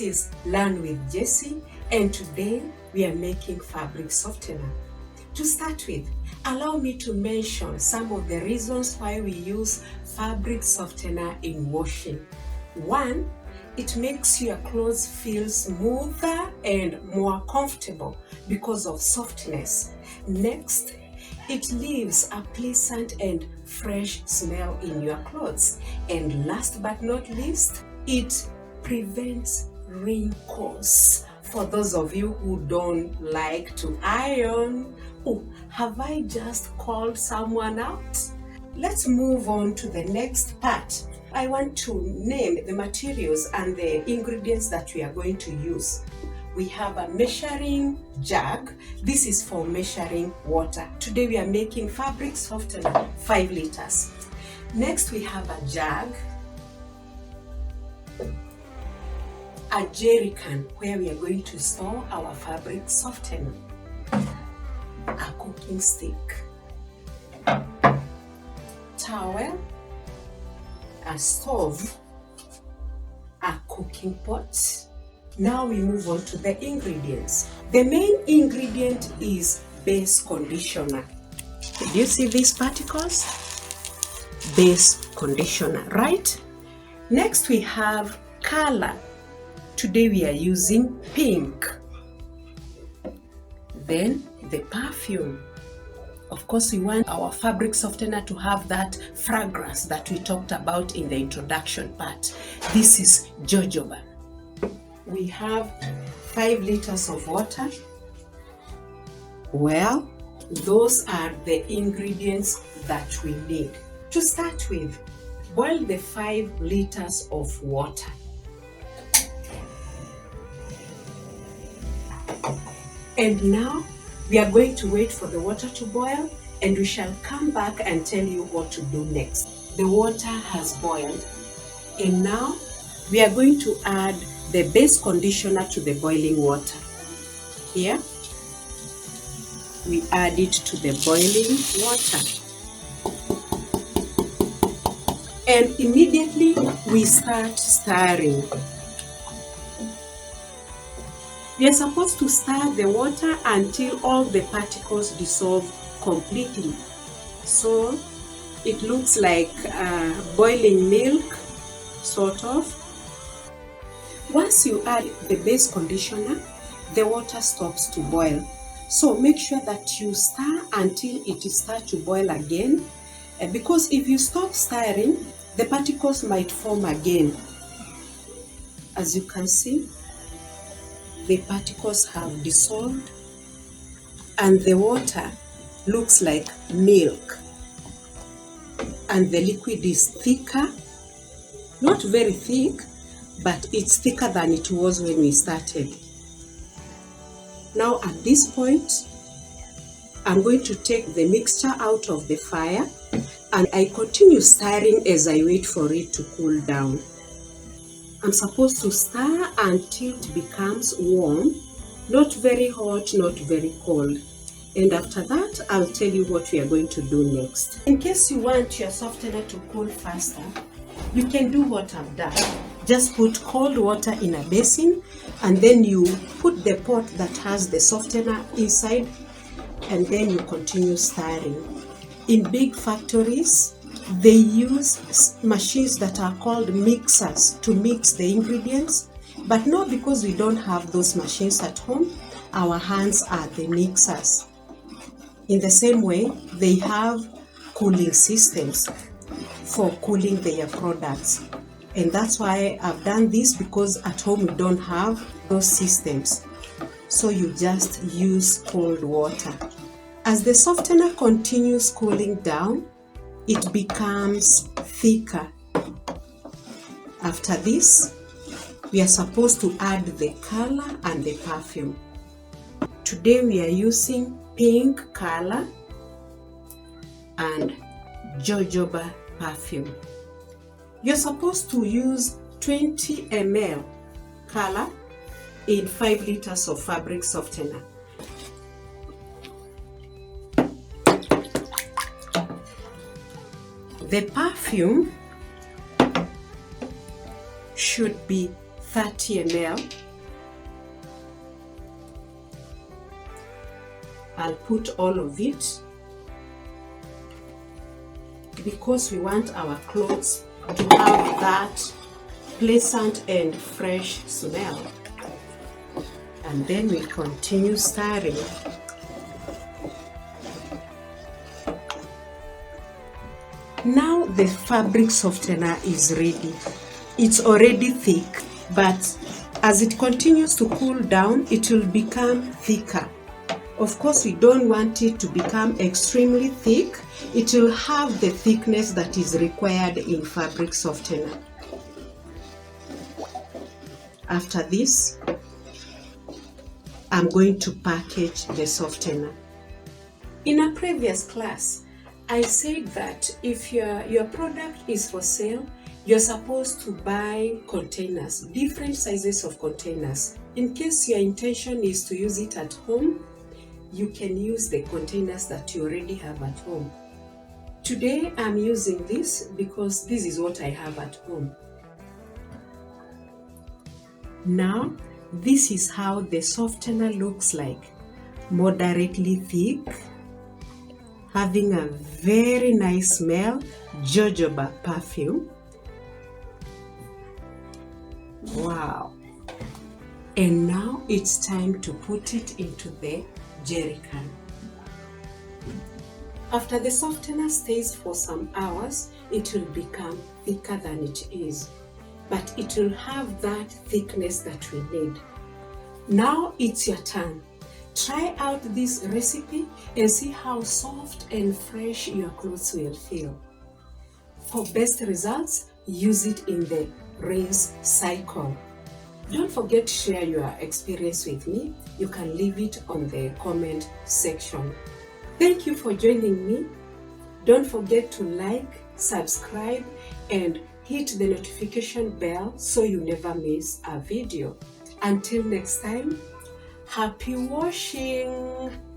This is Learn with Jessie, and today we are making fabric softener. To start with, allow me to mention some of the reasons why we use fabric softener in washing. 1, it makes your clothes feel smoother and more comfortable because of softness. Next, it leaves a pleasant and fresh smell in your clothes. And last but not least, it prevents wrinkles. For those of you who don't like to iron, oh, have I just called someone out? Let's move on to the next part. I want to name the materials and the ingredients that we are going to use. We have a measuring jug. This is for measuring water. Today we are making fabric softener, 5 liters. Next we have a jug, a jerry can where we are going to store our fabric softener, a cooking stick, towel, a stove, a cooking pot. Now we move on to the ingredients. The main ingredient is base conditioner. Do you see these particles? Base conditioner, right? Next we have color. Today we are using pink. Then the perfume. Of course, we want our fabric softener to have that fragrance that we talked about in the introduction part. This is jojoba. We have 5 liters of water. Well, those are the ingredients that we need. To start with, boil the 5 liters of water. And now we are going to wait for the water to boil, and we shall come back and tell you what to do next. The water has boiled, and now we are going to add the base conditioner to the boiling water. Here, we add it to the boiling water. And immediately we start stirring. We are supposed to stir the water until all the particles dissolve completely. So it looks like boiling milk, sort of. Once you add the base conditioner, the water stops to boil. So make sure that you stir until it starts to boil again, because if you stop stirring, the particles might form again. As you can see, the particles have dissolved and the water looks like milk, and the liquid is thicker, not very thick, but it's thicker than it was when we started. Now at this point, I'm going to take the mixture out of the fire, and I continue stirring as I wait for it to cool down. I'm supposed to stir until it becomes warm, not very hot, not very cold. And after that, I'll tell you what we are going to do next. In case you want your softener to cool faster, you can do what I've done. Just put cold water in a basin, and then you put the pot that has the softener inside, and then you continue stirring. In big factories, they use machines that are called mixers to mix the ingredients, but not because we don't have those machines at home. Our hands are the mixers. In the same way, they have cooling systems for cooling their products. And that's why I've done this, because at home we don't have those systems. So you just use cold water. As the softener continues cooling down, it becomes thicker. After this, we are supposed to add the color and the perfume. Today we are using pink color and jojoba perfume. You're supposed to use 20 ml color in 5 liters of fabric softener. The perfume should be 30 ml. I'll put all of it because we want our clothes to have that pleasant and fresh smell. And then we continue stirring. Now the fabric softener is ready. It's already thick, but as it continues to cool down, it will become thicker. Of course, we don't want it to become extremely thick. It will have the thickness that is required in fabric softener. After this, I'm going to package the softener. In a previous class, I said that if your product is for sale, you're supposed to buy containers, different sizes of containers. In case your intention is to use it at home, you can use the containers that you already have at home. Today I'm using this because this is what I have at home. Now, this is how the softener looks like. Moderately thick, having a very nice smell, jojoba perfume. Wow. And now it's time to put it into the jerry can. After the softener stays for some hours, it will become thicker than it is, but it will have that thickness that we need. Now it's your turn. Try out this recipe and see how soft and fresh your clothes will feel. For best results, use it in the rinse cycle. Don't forget to share your experience with me. You can leave it on the comment section. Thank you for joining me. Don't forget to like, subscribe, and hit the notification bell so you never miss a video. Until next time, happy washing!